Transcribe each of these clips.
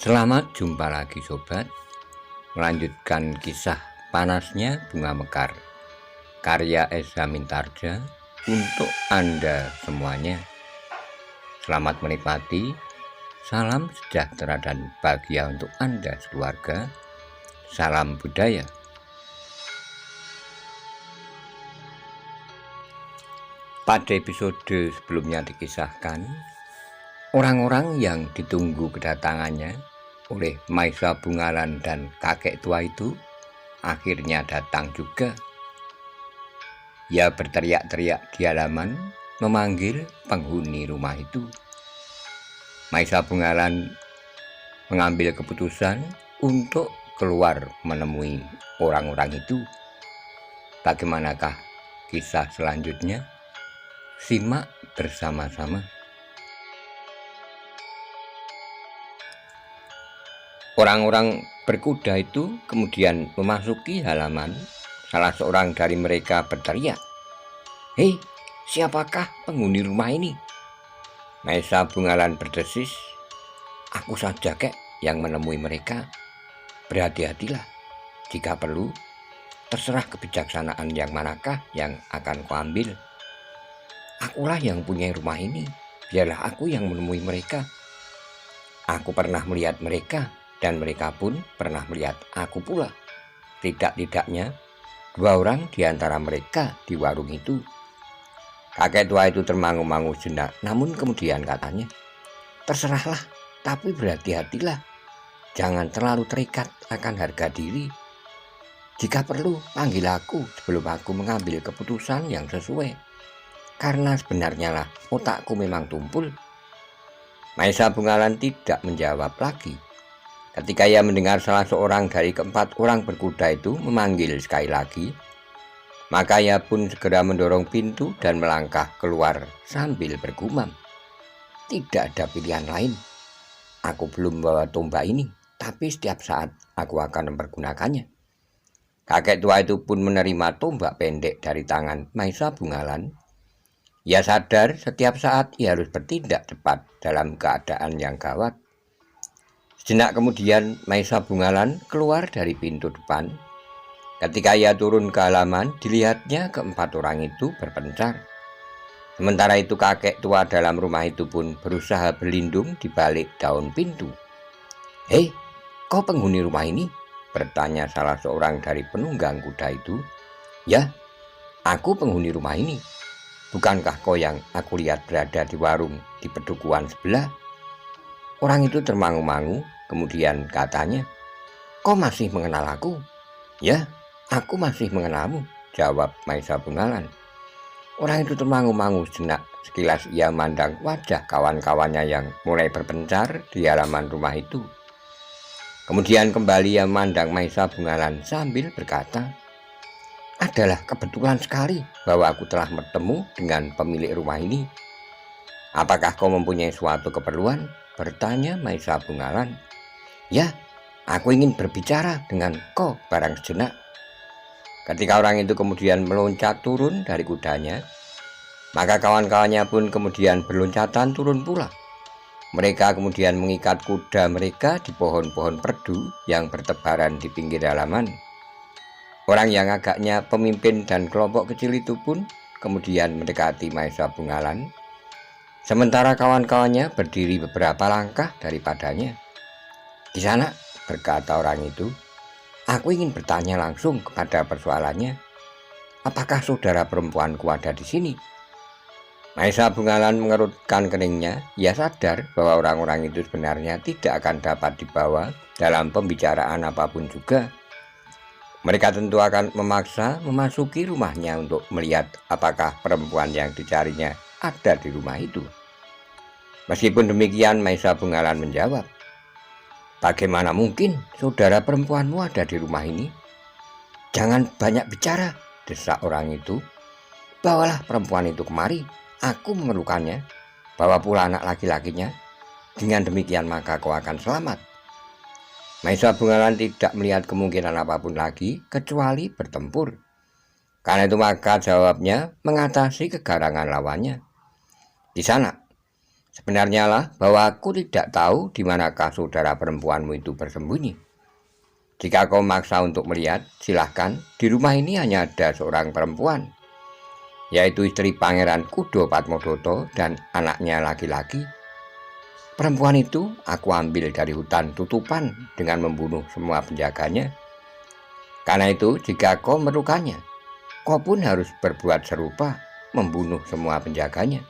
Selamat jumpa lagi sobat. Melanjutkan kisah panasnya bunga mekar, karya Esa Mintarja untuk Anda semuanya. Selamat menikmati. Salam sejahtera dan bahagia untuk Anda sekeluarga. Salam budaya. Pada episode sebelumnya dikisahkan orang-orang yang ditunggu kedatangannya oleh Maisa Bungalan dan kakek tua itu akhirnya datang juga. Ia berteriak-teriak di halaman memanggil penghuni rumah itu. Maisa Bungalan mengambil keputusan untuk keluar menemui orang-orang itu. Bagaimanakah kisah selanjutnya? Simak bersama-sama. Orang-orang berkuda itu kemudian memasuki halaman. Salah seorang dari mereka berteriak, "Hei, siapakah penghuni rumah ini?" Maisa Bungalan berdesis, "Aku saja kek yang menemui mereka. Berhati-hatilah. Jika perlu, terserah kebijaksanaan yang manakah yang akan kuambil. Akulah yang punya rumah ini. Biarlah aku yang menemui mereka. Aku pernah melihat mereka, dan mereka pun pernah melihat aku pula. Tidak-tidaknya 2 orang di antara mereka di warung itu." Kakek tua itu termangu-mangu sejenak, namun kemudian katanya, "Terserahlah, tapi berhati-hatilah. Jangan terlalu terikat akan harga diri. Jika perlu, panggil aku sebelum aku mengambil keputusan yang sesuai. Karena sebenarnya lah otakku memang tumpul." Maisa Bungalan tidak menjawab lagi. Ketika ia mendengar salah seorang dari keempat orang berkuda itu memanggil sekali lagi, maka ia pun segera mendorong pintu dan melangkah keluar sambil bergumam, "Tidak ada pilihan lain. Aku belum bawa tombak ini, tapi setiap saat aku akan mempergunakannya." Kakek tua itu pun menerima tombak pendek dari tangan Maisa Bungalan. Ia sadar setiap saat ia harus bertindak cepat dalam keadaan yang gawat. Sejenak kemudian Maisa Bungalan keluar dari pintu depan. Ketika ia turun ke halaman, dilihatnya keempat orang itu berpencar. Sementara itu kakek tua dalam rumah itu pun berusaha berlindung di balik daun pintu. "Hei, kau penghuni rumah ini?" bertanya salah seorang dari penunggang kuda itu. "Ya, aku penghuni rumah ini. Bukankah kau yang aku lihat berada di warung di pedukuhan sebelah?" Orang itu termangu-mangu, kemudian katanya, "Kau masih mengenal aku?" "Ya, aku masih mengenalmu," jawab Maisa Bungalan. Orang itu termangu-mangu sejenak. Sekilas ia memandang wajah kawan-kawannya yang mulai berpencar di halaman rumah itu. Kemudian kembali ia memandang Maisa Bungalan sambil berkata, "Adalah kebetulan sekali bahwa aku telah bertemu dengan pemilik rumah ini. Apakah kau mempunyai suatu keperluan?" bertanya Maisa Bungalan. "Ya, aku ingin berbicara dengan kau barang sejenak." Ketika orang itu kemudian meloncat turun dari kudanya, maka kawan-kawannya pun kemudian berloncatan turun pula. Mereka kemudian mengikat kuda mereka di pohon-pohon perdu yang bertebaran di pinggir halaman. Orang yang agaknya pemimpin dan kelompok kecil itu pun kemudian mendekati Maisa Bungalan, sementara kawan-kawannya berdiri beberapa langkah daripadanya. "Di sana," berkata orang itu, "aku ingin bertanya langsung kepada persoalannya. Apakah saudara perempuanku ada di sini?" Maisa Bungalan mengerutkan keningnya. Ia sadar bahwa orang-orang itu sebenarnya tidak akan dapat dibawa dalam pembicaraan apapun juga. Mereka tentu akan memaksa memasuki rumahnya untuk melihat apakah perempuan yang dicarinya ada di rumah itu. Meskipun demikian, Maisa Bungalan menjawab, "Bagaimana mungkin saudara perempuanmu ada di rumah ini?" "Jangan banyak bicara," desak orang itu. "Bawalah perempuan itu kemari. Aku memerlukannya. Bawa pula anak laki-lakinya. Dengan demikian maka kau akan selamat." Maisa Bungalan tidak melihat kemungkinan apapun lagi kecuali bertempur. Karena itu maka jawabnya mengatasi kegarangan lawannya, "Di sana." Sebenarnya lah bahwa aku tidak tahu di manakah saudara perempuanmu itu bersembunyi. Jika kau maksa untuk melihat, silahkan. Di rumah ini hanya ada seorang perempuan, yaitu istri Pangeran Kudo Patmodoto dan anaknya laki-laki. Perempuan itu aku ambil dari hutan tutupan dengan membunuh semua penjaganya. Karena itu, jika kau memerlukannya, kau pun harus berbuat serupa, membunuh semua penjaganya.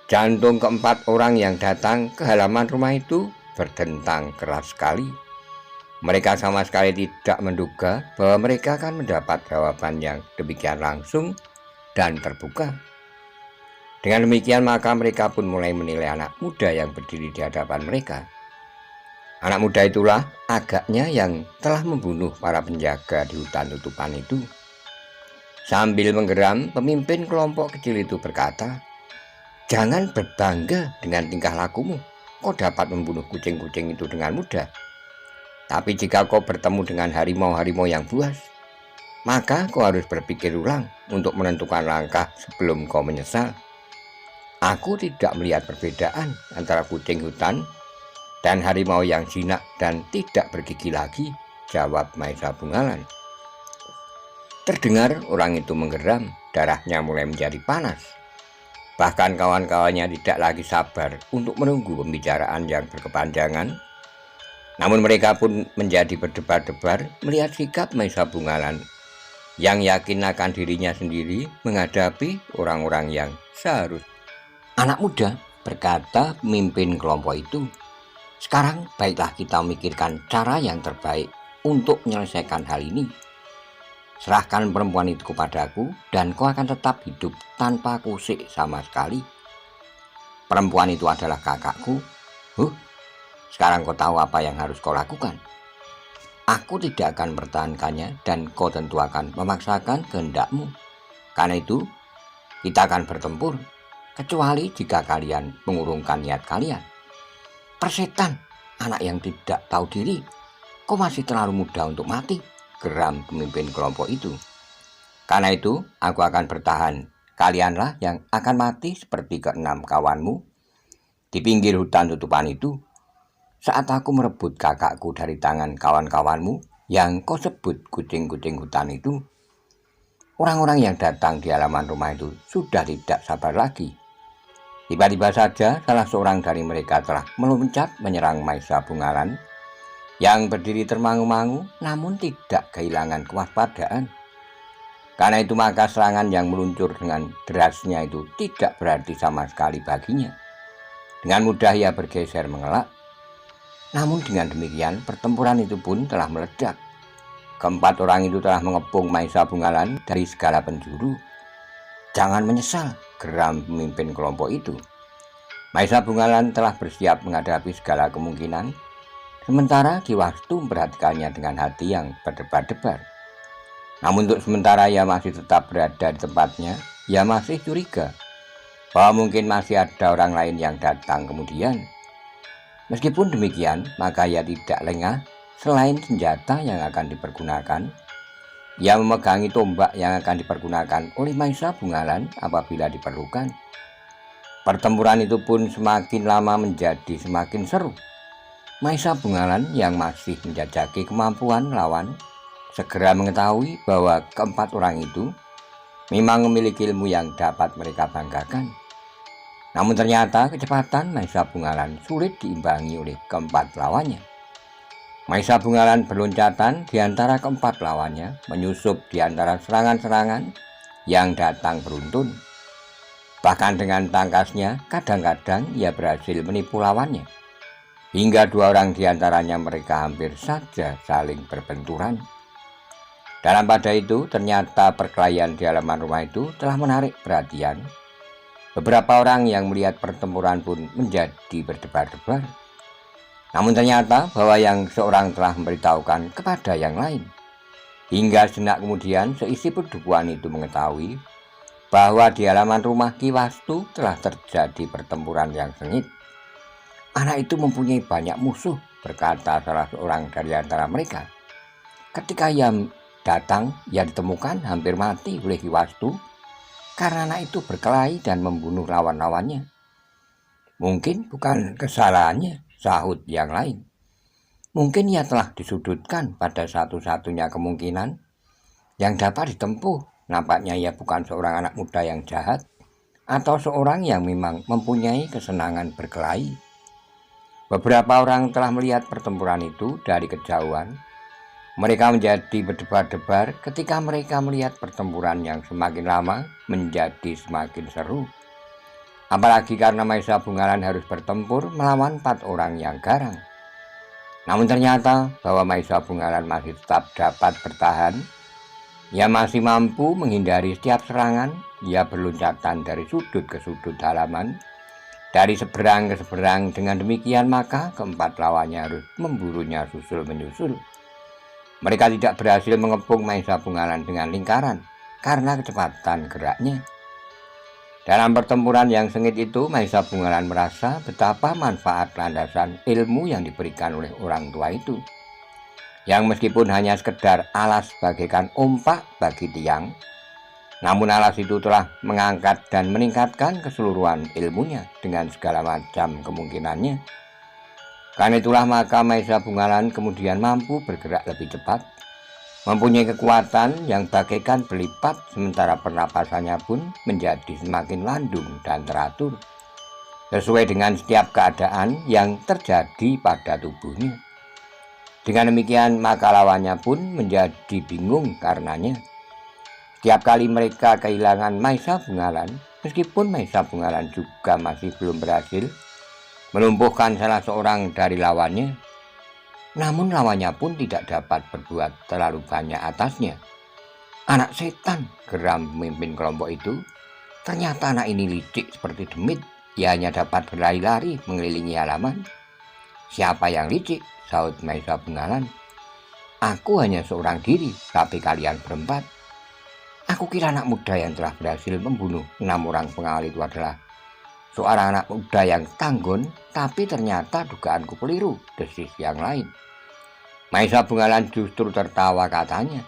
Jantung keempat orang yang datang ke halaman rumah itu berdentang keras sekali. Mereka sama sekali tidak menduga bahwa mereka akan mendapat jawaban yang demikian langsung dan terbuka. Dengan demikian maka mereka pun mulai menilai anak muda yang berdiri di hadapan mereka. Anak muda itulah agaknya yang telah membunuh para penjaga di hutan tutupan itu. Sambil menggeram, pemimpin kelompok kecil itu berkata, "Jangan berbangga dengan tingkah lakumu. Kau dapat membunuh kucing-kucing itu dengan mudah. Tapi jika kau bertemu dengan harimau-harimau yang buas, maka kau harus berpikir ulang untuk menentukan langkah sebelum kau menyesal. Aku tidak melihat perbedaan antara kucing hutan dan harimau yang jinak dan tidak bergigi lagi," jawab Maesa Bungalan. Terdengar orang itu menggeram, darahnya mulai menjadi panas. Bahkan kawan-kawannya tidak lagi sabar untuk menunggu pembicaraan yang berkepanjangan. Namun mereka pun menjadi berdebar-debar melihat sikap Maesa Bungalan yang yakin akan dirinya sendiri menghadapi orang-orang yang seharusnya. "Anak muda," berkata pemimpin kelompok itu, "sekarang baiklah kita memikirkan cara yang terbaik untuk menyelesaikan hal ini. Serahkan perempuan itu kepadaku dan kau akan tetap hidup tanpa kusik sama sekali. Perempuan itu adalah kakakku. Sekarang kau tahu apa yang harus kau lakukan. Aku tidak akan mempertahankannya dan kau tentu akan memaksakan kehendakmu. Karena itu, kita akan bertempur, kecuali jika kalian mengurungkan niat kalian." "Persetan, anak yang tidak tahu diri. Kau masih terlalu muda untuk mati," geram pemimpin kelompok itu. "Karena itu, aku akan bertahan. Kalianlah yang akan mati seperti keenam kawanmu di pinggir hutan tutupan itu. Saat aku merebut kakakku dari tangan kawan-kawanmu yang kau sebut kucing-kucing hutan itu, orang-orang yang datang di halaman rumah itu sudah tidak sabar lagi. Tiba-tiba saja salah seorang dari mereka telah meloncat menyerang Maesa Bungalan yang berdiri termangu-mangu namun tidak kehilangan kewaspadaan. Karena itu maka serangan yang meluncur dengan derasnya itu tidak berarti sama sekali baginya. Dengan mudah ia bergeser mengelak. Namun dengan demikian pertempuran itu pun telah meledak. Keempat orang itu telah mengepung Maesa Bungalan dari segala penjuru. "Jangan menyesal," geram pemimpin kelompok itu. Maesa Bungalan telah bersiap menghadapi segala kemungkinan, sementara Ki Wastu memperhatikannya dengan hati yang berdebar-debar. Namun untuk sementara ia masih tetap berada di tempatnya. Ia masih curiga bahwa mungkin masih ada orang lain yang datang kemudian. Meskipun demikian, maka ia tidak lengah. Selain senjata yang akan dipergunakan, ia memegangi tombak yang akan dipergunakan oleh Maesa Bungalan apabila diperlukan. Pertempuran itu pun semakin lama menjadi semakin seru. Maesa Bungalan yang masih menjajaki kemampuan lawan segera mengetahui bahwa keempat orang itu memang memiliki ilmu yang dapat mereka banggakan. Namun ternyata kecepatan Maesa Bungalan sulit diimbangi oleh keempat lawannya. Maesa Bungalan berloncatan di antara keempat lawannya, menyusup di antara serangan-serangan yang datang beruntun. Bahkan dengan tangkasnya, kadang-kadang ia berhasil menipu lawannya. Hingga dua orang di antaranya mereka hampir saja saling berbenturan. Dalam pada itu, ternyata perkelahian di halaman rumah itu telah menarik perhatian. Beberapa orang yang melihat pertempuran pun menjadi berdebar-debar. Namun ternyata bahwa yang seorang telah memberitahukan kepada yang lain. Hingga sejenak kemudian seisi perdukuhan itu mengetahui bahwa di halaman rumah Ki Wastu telah terjadi pertempuran yang sengit. "Anak itu mempunyai banyak musuh," berkata salah seorang dari antara mereka. Ketika ia datang, ia ditemukan hampir mati oleh Ki Wastu karena anak itu berkelahi dan membunuh lawan-lawannya. Mungkin bukan kesalahannya, sahut yang lain. Mungkin ia telah disudutkan pada satu-satunya kemungkinan yang dapat ditempuh. Nampaknya ia bukan seorang anak muda yang jahat, atau seorang yang memang mempunyai kesenangan berkelahi. Beberapa orang telah melihat pertempuran itu dari kejauhan. Mereka menjadi berdebar-debar ketika mereka melihat pertempuran yang semakin lama menjadi semakin seru. Apalagi karena Maesa Bungalan harus bertempur melawan 4 orang yang garang. Namun ternyata bahwa Maesa Bungalan masih tetap dapat bertahan. Ia masih mampu menghindari setiap serangan. Ia berloncatan dari sudut ke sudut halaman, dari seberang ke seberang. Dengan demikian maka keempat lawannya harus memburunya susul menyusul. Mereka tidak berhasil mengepung Maesa Bungalan dengan lingkaran karena kecepatan geraknya. Dalam pertempuran yang sengit itu, Maesa Bungalan merasa betapa manfaat landasan ilmu yang diberikan oleh orang tua itu, yang meskipun hanya sekedar alas bagaikan ompak bagi tiang, namun alas itu telah mengangkat dan meningkatkan keseluruhan ilmunya dengan segala macam kemungkinannya. Karena itulah maka Maesa Bungalan kemudian mampu bergerak lebih cepat, mempunyai kekuatan yang bagaikan berlipat, sementara pernapasannya pun menjadi semakin landung dan teratur, sesuai dengan setiap keadaan yang terjadi pada tubuhnya. Dengan demikian maka lawannya pun menjadi bingung karenanya. Setiap kali mereka kehilangan Maesa Bungalan, meskipun Maesa Bungalan juga masih belum berhasil melumpuhkan salah seorang dari lawannya, namun lawannya pun tidak dapat berbuat terlalu banyak atasnya. Anak setan, geram pemimpin kelompok itu. Ternyata anak ini licik seperti demit. Ia hanya dapat berlari-lari mengelilingi halaman. Siapa yang licik? Sahut Maesa Bungalan. Aku hanya seorang diri, tapi kalian berempat. Aku kira anak muda yang telah berhasil membunuh 6 orang pengawal itu adalah seorang anak muda yang tanggun, tapi ternyata dugaanku keliru, desis yang lain. Maesa Bungalan justru tertawa, katanya,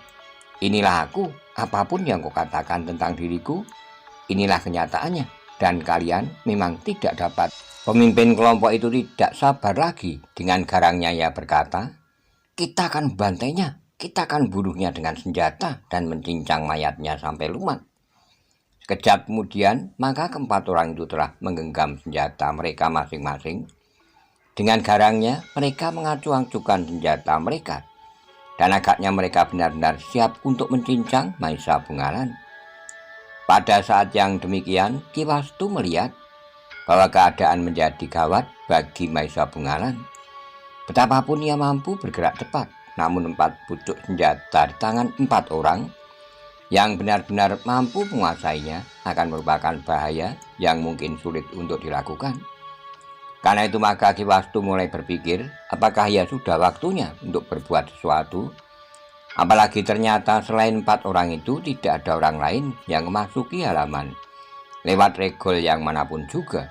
inilah aku, apapun yang kau katakan tentang diriku, inilah kenyataannya, dan kalian memang tidak dapat. Pemimpin kelompok itu tidak sabar lagi. Dengan garangnya ia berkata, kita akan membantainya, kita akan bunuhnya dengan senjata dan mencincang mayatnya sampai lumat. Sekejap kemudian, maka keempat orang itu telah menggenggam senjata mereka masing-masing. Dengan garangnya, mereka mengacu-acukan senjata mereka, dan agaknya mereka benar-benar siap untuk mencincang Maesa Bungalan. Pada saat yang demikian, Ki Wastu melihat bahwa keadaan menjadi gawat bagi Maesa Bungalan. Betapapun ia mampu bergerak cepat, namun 4 pucuk senjata di tangan 4 orang yang benar-benar mampu menguasainya akan merupakan bahaya yang mungkin sulit untuk dilakukan. Karena itu maka Ki Wastu mulai berpikir apakah ia sudah waktunya untuk berbuat sesuatu. Apalagi ternyata selain 4 orang itu tidak ada orang lain yang memasuki halaman lewat regol yang manapun juga.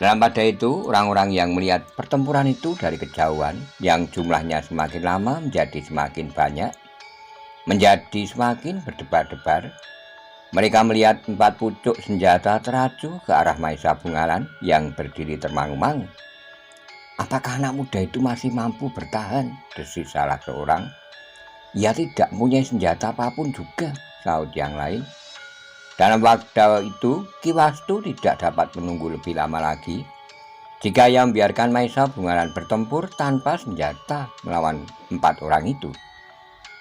Dalam pada itu orang-orang yang melihat pertempuran itu dari kejauhan, yang jumlahnya semakin lama menjadi semakin banyak, menjadi semakin berdebar-debar. Mereka melihat 4 pucuk senjata teracu ke arah Maesa Bungalan yang berdiri termangu-mangu. Apakah anak muda itu masih mampu bertahan? Desis salah seorang. Ia tidak mempunyai senjata apapun juga, sahut yang lain. Dalam waktu itu, Ki Wastu tidak dapat menunggu lebih lama lagi. Jika ia membiarkan Maesa Bungalan bertempur tanpa senjata melawan 4 orang itu,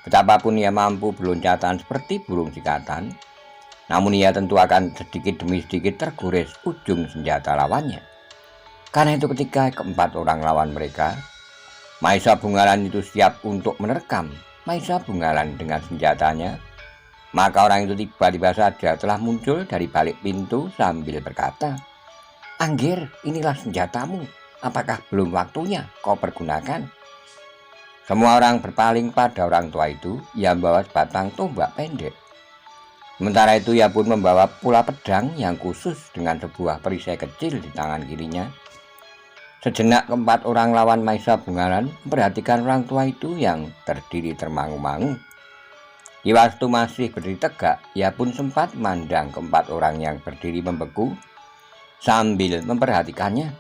betapapun ia mampu berloncatan seperti burung sikatan, namun ia tentu akan sedikit demi sedikit tergores ujung senjata lawannya. Karena itu ketika keempat orang lawan mereka, Maesa Bungalan itu siap untuk menerkam Maesa Bungalan dengan senjatanya, maka orang itu tiba-tiba saja telah muncul dari balik pintu sambil berkata, Anggir, inilah senjatamu. Apakah belum waktunya kau pergunakan? Semua orang berpaling pada orang tua itu. Ia membawa sebatang tombak pendek. Sementara itu ia pun membawa pula pedang yang khusus dengan sebuah perisai kecil di tangan kirinya. Sejenak keempat orang lawan Maesa Bungalan memperhatikan orang tua itu yang terdiri termangu-mangu. Ki Wastu masih berdiri tegak. Ia pun sempat memandang keempat orang yang berdiri membeku. sambil memperhatikannya.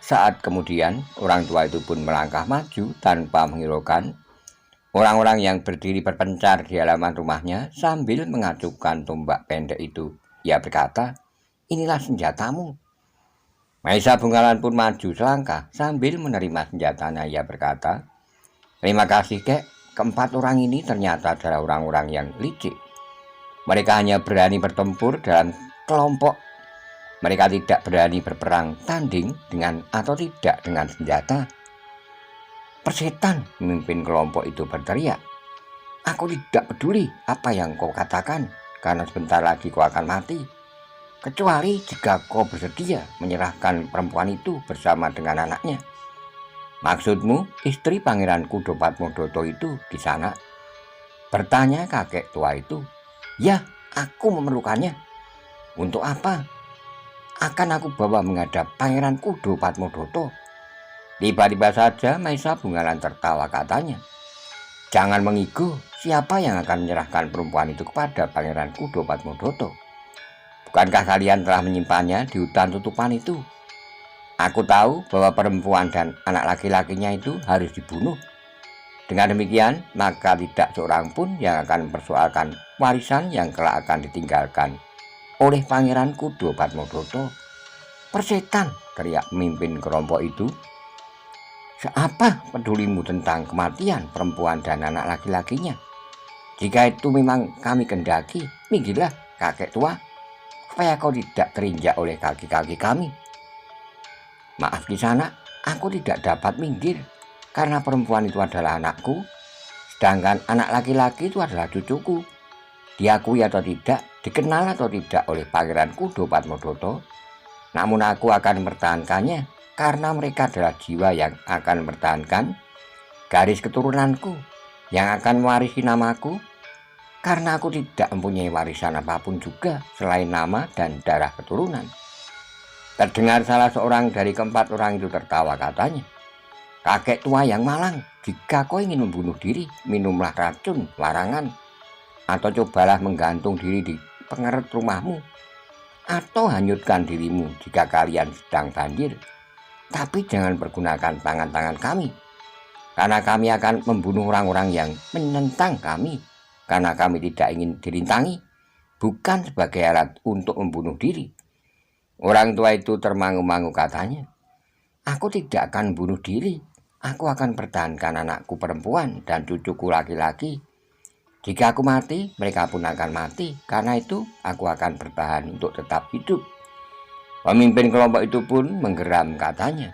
Saat kemudian orang tua itu pun melangkah maju tanpa menghiraukan orang-orang yang berdiri berpencar di halaman rumahnya sambil mengacungkan tombak pendek itu. Ia berkata, "Inilah senjatamu." Maisa Bungalan pun maju selangkah sambil menerima senjatanya. Ia berkata, "Terima kasih, Kek. Keempat orang ini ternyata adalah orang-orang yang licik. Mereka hanya berani bertempur dalam kelompok. Mereka tidak berani berperang tanding dengan atau tidak dengan senjata." "Persetan," pemimpin kelompok itu berteriak. "Aku tidak peduli apa yang kau katakan, karena sebentar lagi kau akan mati. Kecuali jika kau bersedia menyerahkan perempuan itu bersama dengan anaknya." "Maksudmu istri Pangeran Kudopatmodoto itu di sana?" bertanya kakek tua itu. "Ya, aku memerlukannya." "Untuk apa?" "Akan aku bawa menghadap Pangeran Kudopatmodoto." Tiba-tiba saja Maisa Bungalan tertawa, katanya, "Jangan mengigu, siapa yang akan menyerahkan perempuan itu kepada Pangeran Kudopatmodoto? Bukankah kalian telah menyimpannya di hutan tutupan itu? Aku tahu bahwa perempuan dan anak laki-lakinya itu harus dibunuh. Dengan demikian, maka tidak seorang pun yang akan mempersoalkan warisan yang kelak akan ditinggalkan oleh Pangeran Kudopatmodoto." "Persetan!" teriak pemimpin kelompok itu. "Seapa pedulimu tentang kematian perempuan dan anak laki-lakinya? Jika itu memang kami kendaki, minggirlah kakek tua, supaya kau tidak terinjak oleh kaki-kaki kami." "Maaf Kisana, aku tidak dapat minggir, karena perempuan itu adalah anakku, sedangkan anak laki-laki itu adalah cucuku. Diakui atau tidak, dikenal atau tidak oleh Pangeran Kudopatmodoto, namun aku akan mempertahankannya, karena mereka adalah jiwa yang akan mempertahankan garis keturunanku, yang akan mewarisi namaku, karena aku tidak mempunyai warisan apapun juga selain nama dan darah keturunan." Terdengar salah seorang dari keempat orang itu tertawa, katanya, "Kakek tua yang malang, jika kau ingin membunuh diri, minumlah racun larangan, atau cobalah menggantung diri di pengeret rumahmu, atau hanyutkan dirimu jika kalian sedang banjir. Tapi jangan pergunakan tangan-tangan kami, karena kami akan membunuh orang-orang yang menentang kami, karena kami tidak ingin dirintangi, bukan sebagai alat untuk membunuh diri." Orang tua itu termangu-mangu, katanya, "Aku tidak akan bunuh diri. Aku akan pertahankan anakku perempuan dan cucuku laki-laki. Jika aku mati, mereka pun akan mati. Karena itu, aku akan bertahan untuk tetap hidup." Pemimpin kelompok itu pun menggeram, katanya,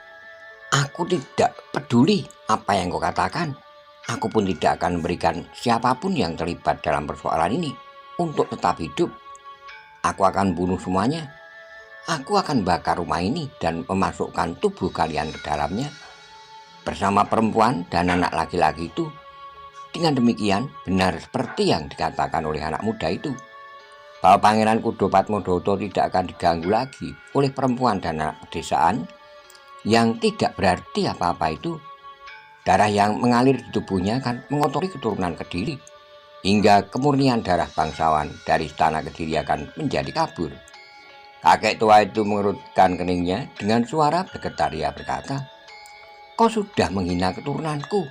"Aku tidak peduli apa yang kau katakan. Aku pun tidak akan memberikan siapapun yang terlibat dalam persoalan ini untuk tetap hidup. Aku akan bunuh semuanya. Aku akan bakar rumah ini dan memasukkan tubuh kalian ke dalamnya bersama perempuan dan anak laki-laki itu. Dengan demikian, benar seperti yang dikatakan oleh anak muda itu, bahwa Pangeran Kudopatmodoto tidak akan diganggu lagi oleh perempuan dan anak pedesaan yang tidak berarti apa-apa itu. Darah yang mengalir di tubuhnya akan mengotori keturunan Kediri, hingga kemurnian darah bangsawan dari istana Kediri akan menjadi kabur." Kakek tua itu mengerutkan keningnya dengan suara bergetar. Ia berkata, "Kau sudah menghina keturunanku.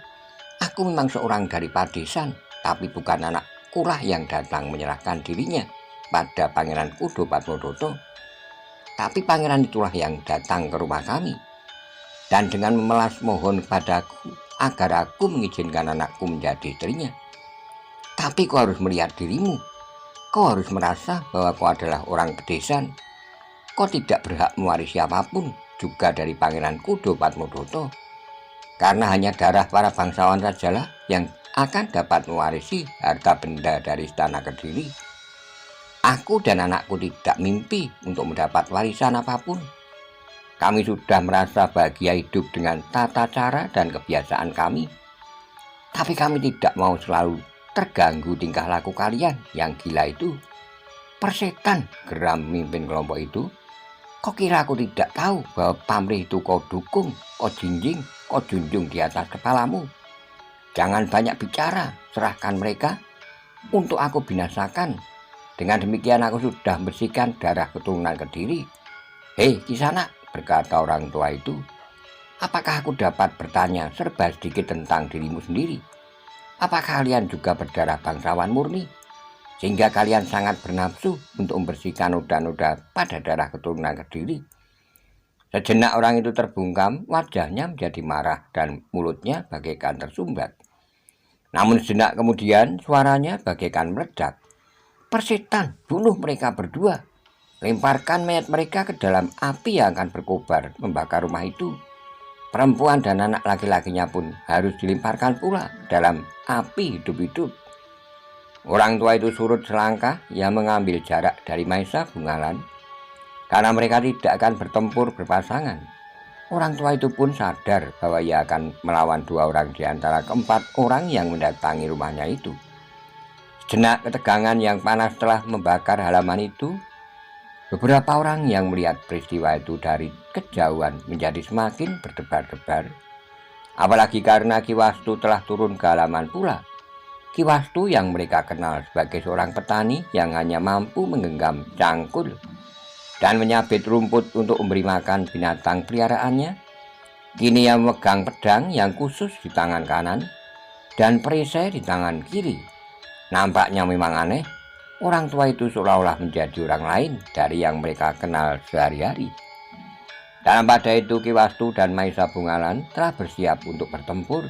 Aku memang seorang dari Padesan, tapi bukan anak kurah yang datang menyerahkan dirinya pada Pangeran Kudopatmodoto. Tapi pangeran itulah yang datang ke rumah kami, dan dengan memelas mohon padaku agar aku mengizinkan anakku menjadi istrinya. Tapi kau harus melihat dirimu. Kau harus merasa bahwa kau adalah orang Padesan. Kau tidak berhak mewarisi apapun juga dari Pangeran Kudopatmodoto, karena hanya darah para bangsawan sajalah yang akan dapat mewarisi harta benda dari istana Kediri. Aku dan anakku tidak mimpi untuk mendapat warisan apapun. Kami sudah merasa bahagia hidup dengan tata cara dan kebiasaan kami. Tapi kami tidak mau selalu terganggu tingkah laku kalian yang gila itu." "Persetan!" geram pemimpin kelompok itu. "Kau kira aku tidak tahu bahwa pamrih itu kau dukung, kau jinjing, kau junjung di atas kepalamu? Jangan banyak bicara, serahkan mereka untuk aku binasakan. Dengan demikian aku sudah membersihkan darah keturunan Kediri. "Hei, Kisanak," berkata orang tua itu, "apakah aku dapat bertanya serba sedikit tentang dirimu sendiri? Apakah kalian juga berdarah bangsawan murni, sehingga kalian sangat bernafsu untuk membersihkan noda-noda pada darah keturunan Kediri?" Sejenak orang itu terbungkam, wajahnya menjadi marah dan mulutnya bagaikan tersumbat. Namun sejenak kemudian suaranya bagaikan meledak. "Persetan, bunuh mereka berdua. Lemparkan mayat mereka ke dalam api yang akan berkobar membakar rumah itu. Perempuan dan anak laki-lakinya pun harus dilemparkan pula dalam api hidup-hidup." Orang tua itu surut selangkah, ia mengambil jarak dari Maesa Bungalan, karena mereka tidak akan bertempur berpasangan. Orang tua itu pun sadar bahwa ia akan melawan dua orang di antara keempat orang yang mendatangi rumahnya itu. Sejenak ketegangan yang panas telah membakar halaman itu. Beberapa orang yang melihat peristiwa itu dari kejauhan menjadi semakin berdebar-debar. Apalagi karena Ki Wastu telah turun ke halaman pula. Ki Wastu yang mereka kenal sebagai seorang petani yang hanya mampu menggenggam cangkul dan menyabit rumput untuk memberi makan binatang peliharaannya, kini ia memegang pedang yang khusus di tangan kanan dan perisai di tangan kiri. Nampaknya memang aneh, orang tua itu seolah-olah menjadi orang lain dari yang mereka kenal sehari-hari. Dalam pada itu Ki Wastu dan Maesa Bungalan telah bersiap untuk bertempur.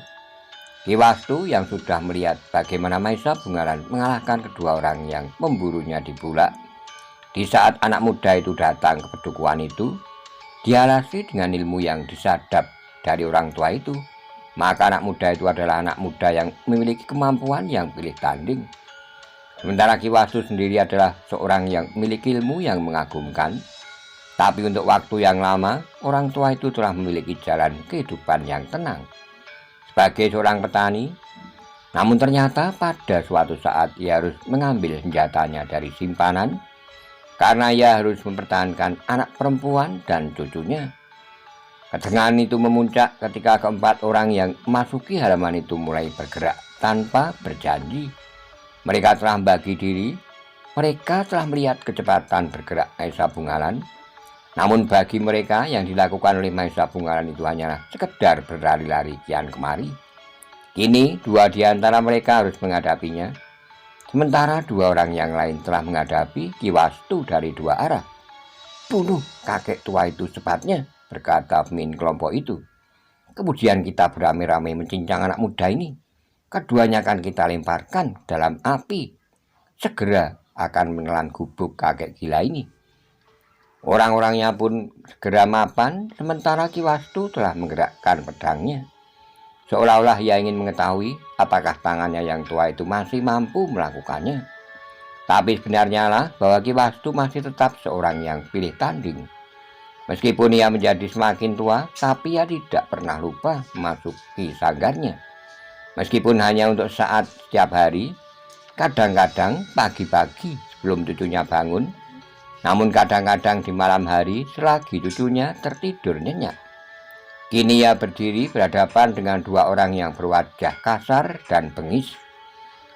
Ki Wastu yang sudah melihat bagaimana Maesa Bungalan mengalahkan kedua orang yang memburunya di Bulak. Di saat anak muda itu datang ke pedukuhan itu, dialasi dengan ilmu yang disadap dari orang tua itu, maka anak muda itu adalah anak muda yang memiliki kemampuan yang pilih tanding. Sementara Ki Wastu sendiri adalah seorang yang memiliki ilmu yang mengagumkan. Tapi untuk waktu yang lama, orang tua itu telah memiliki jalan kehidupan yang tenang sebagai seorang petani. Namun ternyata pada suatu saat ia harus mengambil senjatanya dari simpanan, karena ia harus mempertahankan anak perempuan dan cucunya. Ketegangan itu memuncak ketika keempat orang yang memasuki halaman itu mulai bergerak tanpa berjanji. Mereka telah membagi diri, mereka telah melihat kecepatan bergerak Maesa Bungalan. Namun bagi mereka yang dilakukan oleh Maesa Bungalan itu hanyalah sekedar berlari-lari kian kemari. Kini dua di antara mereka harus menghadapinya, sementara dua orang yang lain telah menghadapi Ki Wastu dari dua arah. "Bunuh kakek tua itu cepatnya," berkata pemimpin kelompok itu. "Kemudian kita beramai-ramai mencincang anak muda ini. Keduanya akan kita lemparkan dalam api. Segera akan menelan gubuk kakek gila ini." Orang-orangnya pun segera mapan, sementara Ki Wastu telah menggerakkan pedangnya, seolah-olah ia ingin mengetahui apakah tangannya yang tua itu masih mampu melakukannya. Tapi sebenarnya lah bahwa Ki Wastu masih tetap seorang yang pilih tanding. Meskipun ia menjadi semakin tua, tapi ia tidak pernah lupa memasuki sanggarnya. Meskipun hanya untuk saat setiap hari, kadang-kadang pagi-pagi sebelum cucunya bangun, namun kadang-kadang di malam hari selagi cucunya tertidur nyenyak. Kini ia berdiri berhadapan dengan dua orang yang berwajah kasar dan bengis.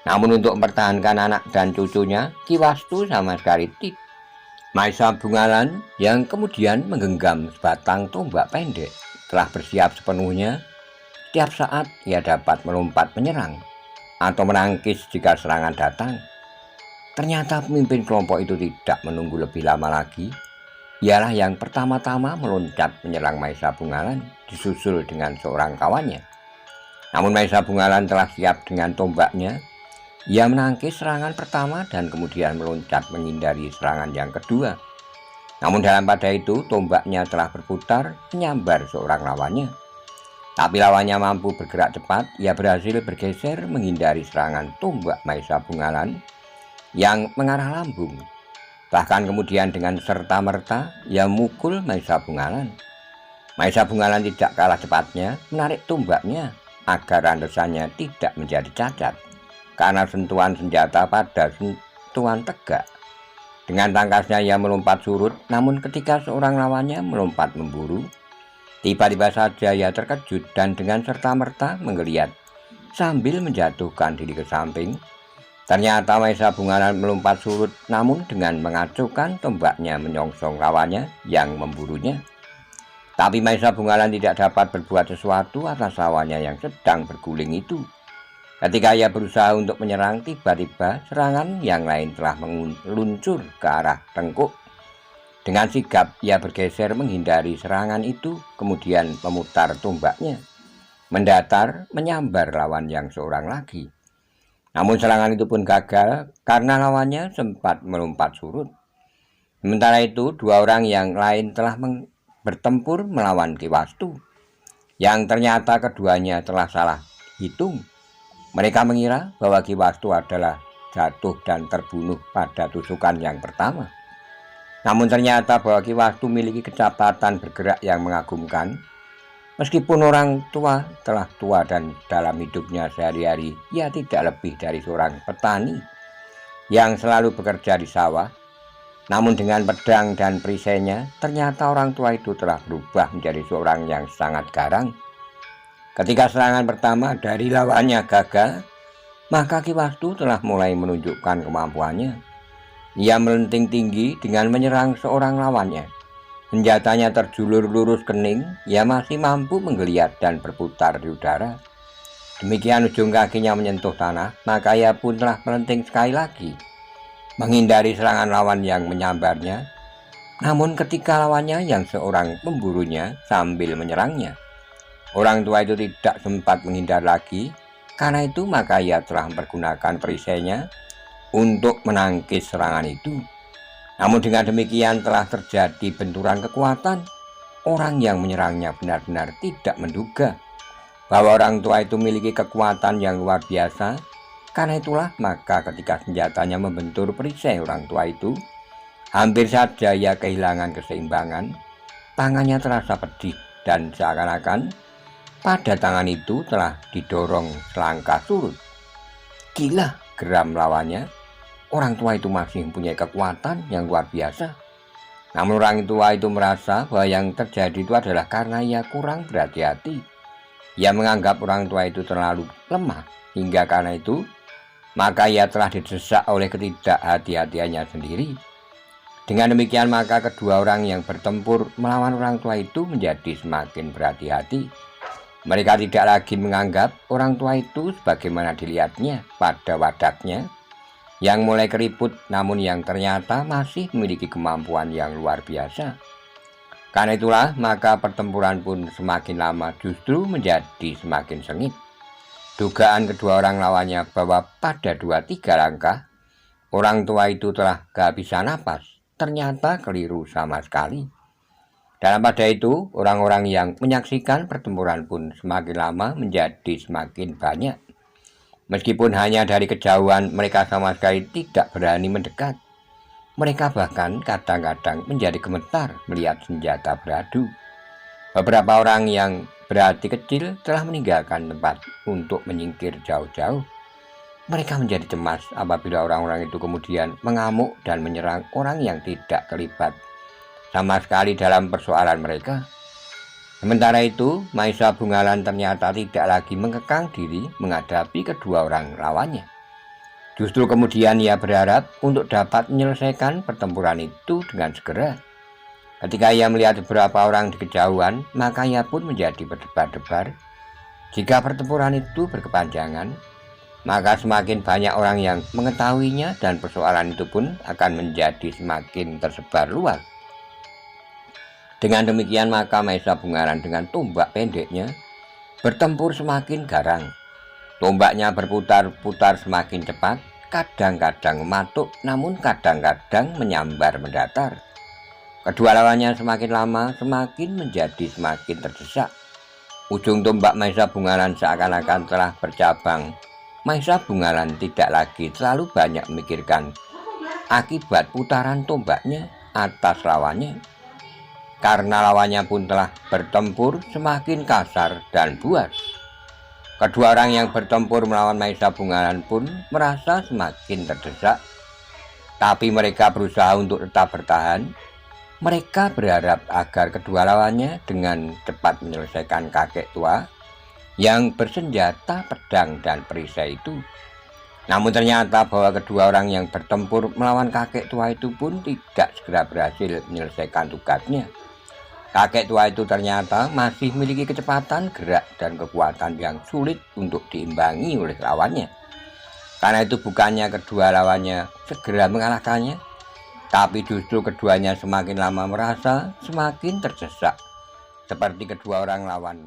Namun untuk mempertahankan anak dan cucunya, Ki Wastu sama sekali tidak. Maesa Bungalan yang kemudian menggenggam sebatang tombak pendek telah bersiap sepenuhnya. Setiap saat ia dapat melompat menyerang atau menangkis jika serangan datang. Ternyata pemimpin kelompok itu tidak menunggu lebih lama lagi. Ialah yang pertama-tama meloncat menyerang Maesa Bungalan, disusul dengan seorang kawannya. Namun Maesa Bungalan telah siap dengan tombaknya. Ia menangkis serangan pertama dan kemudian meloncat menghindari serangan yang kedua. Namun dalam pada itu tombaknya telah berputar menyambar seorang lawannya. Tapi lawannya mampu bergerak cepat, ia berhasil bergeser menghindari serangan tombak Maesa Bungalan yang mengarah lambung. Bahkan kemudian dengan serta-merta ia mukul Maesa Bungalan. Maesa Bungalan tidak kalah cepatnya menarik tombaknya agar landasannya tidak menjadi cacat karena sentuhan senjata pada sentuhan tegak. Dengan tangkasnya ia melompat surut, namun ketika seorang lawannya melompat memburu, tiba-tiba saja ia terkejut dan dengan serta-merta menggeliat sambil menjatuhkan diri ke samping. Ternyata Maesa Bungalan melompat surut, namun dengan mengacuhkan tombaknya menyongsong lawannya yang memburunya. Tapi Maesa Bungalan tidak dapat berbuat sesuatu atas lawannya yang sedang berguling itu. Ketika ia berusaha untuk menyerang, tiba-tiba serangan yang lain telah meluncur ke arah Tengkuk. Dengan sigap ia bergeser menghindari serangan itu, kemudian memutar tombaknya, mendatar menyambar lawan yang seorang lagi. Namun serangan itu pun gagal karena lawannya sempat melompat surut. Sementara itu, dua orang yang lain telah bertempur melawan Ki Wastu, yang ternyata keduanya telah salah hitung. Mereka mengira bahwa Ki Wastu adalah jatuh dan terbunuh pada tusukan yang pertama. Namun ternyata bahwa Ki Wastu memiliki kecepatan bergerak yang mengagumkan. Meskipun orang tua telah tua dan dalam hidupnya sehari-hari ia tidak lebih dari seorang petani yang selalu bekerja di sawah, namun dengan pedang dan perisainya ternyata orang tua itu telah berubah menjadi seorang yang sangat garang. Ketika serangan pertama dari lawannya gagal, maka Ki Wastu telah mulai menunjukkan kemampuannya. Ia melenting tinggi dengan menyerang seorang lawannya. Senjatanya terjulur lurus kening, ia masih mampu menggeliat dan berputar di udara. Demikian ujung kakinya menyentuh tanah, maka ia pun telah melenting sekali lagi, menghindari serangan lawan yang menyambarnya. Namun ketika lawannya yang seorang memburunya sambil menyerangnya, orang tua itu tidak sempat menghindar lagi. Karena itu maka ia telah mempergunakan perisainya untuk menangkis serangan itu. Namun dengan demikian telah terjadi benturan kekuatan. Orang yang menyerangnya benar-benar tidak menduga bahwa orang tua itu memiliki kekuatan yang luar biasa. Karena itulah maka ketika senjatanya membentur perisai orang tua itu, hampir saja ia kehilangan keseimbangan. Tangannya terasa pedih dan seakan-akan pada tangan itu telah didorong selangkah surut. Gila, geram lawannya. Orang tua itu masih mempunyai kekuatan yang luar biasa. Namun orang tua itu merasa bahwa yang terjadi itu adalah karena ia kurang berhati-hati. Ia menganggap orang tua itu terlalu lemah, hingga karena itu maka ia telah didesak oleh ketidakhati-hatiannya sendiri. Dengan demikian maka kedua orang yang bertempur melawan orang tua itu menjadi semakin berhati-hati. Mereka tidak lagi menganggap orang tua itu sebagaimana dilihatnya pada wadaknya yang mulai keriput, namun yang ternyata masih memiliki kemampuan yang luar biasa. Karena itulah maka pertempuran pun semakin lama justru menjadi semakin sengit. Dugaan kedua orang lawannya bahwa pada 2-3 langkah orang tua itu telah kehabisan napas ternyata keliru sama sekali. Dalam pada itu, orang-orang yang menyaksikan pertempuran pun semakin lama menjadi semakin banyak. Meskipun hanya dari kejauhan, mereka sama sekali tidak berani mendekat. Mereka bahkan kadang-kadang menjadi gemetar melihat senjata beradu. Beberapa orang yang berhati kecil telah meninggalkan tempat untuk menyingkir jauh-jauh. Mereka menjadi cemas apabila orang-orang itu kemudian mengamuk dan menyerang orang yang tidak terlibat sama sekali dalam persoalan mereka. Sementara itu, Maesa Bungalan ternyata tidak lagi mengekang diri menghadapi kedua orang lawannya. Justru kemudian ia berharap untuk dapat menyelesaikan pertempuran itu dengan segera. Ketika ia melihat beberapa orang di kejauhan, maka ia pun menjadi berdebar-debar. Jika pertempuran itu berkepanjangan, maka semakin banyak orang yang mengetahuinya dan persoalan itu pun akan menjadi semakin tersebar luas. Dengan demikian maka Maesa Bungalan dengan tombak pendeknya bertempur semakin garang. Tombaknya berputar-putar semakin cepat, kadang-kadang mematuk, namun kadang-kadang menyambar mendatar. Kedua lawannya semakin lama semakin menjadi semakin terdesak. Ujung tombak Maesa Bungalan seakan-akan telah bercabang. Maesa Bungalan tidak lagi terlalu banyak memikirkan akibat putaran tombaknya atas lawannya. Karena lawannya pun telah bertempur semakin kasar dan buas. Kedua orang yang bertempur melawan Maesa Bungalan pun merasa semakin terdesak. Tapi mereka berusaha untuk tetap bertahan. Mereka berharap agar kedua lawannya dengan cepat menyelesaikan kakek tua yang bersenjata pedang dan perisai itu. Namun ternyata bahwa kedua orang yang bertempur melawan kakek tua itu pun tidak segera berhasil menyelesaikan tugasnya. Kakek tua itu ternyata masih memiliki kecepatan gerak dan kekuatan yang sulit untuk diimbangi oleh lawannya. Karena itu bukannya kedua lawannya segera mengalahkannya, tapi justru keduanya semakin lama merasa semakin terdesak, seperti kedua orang lawan.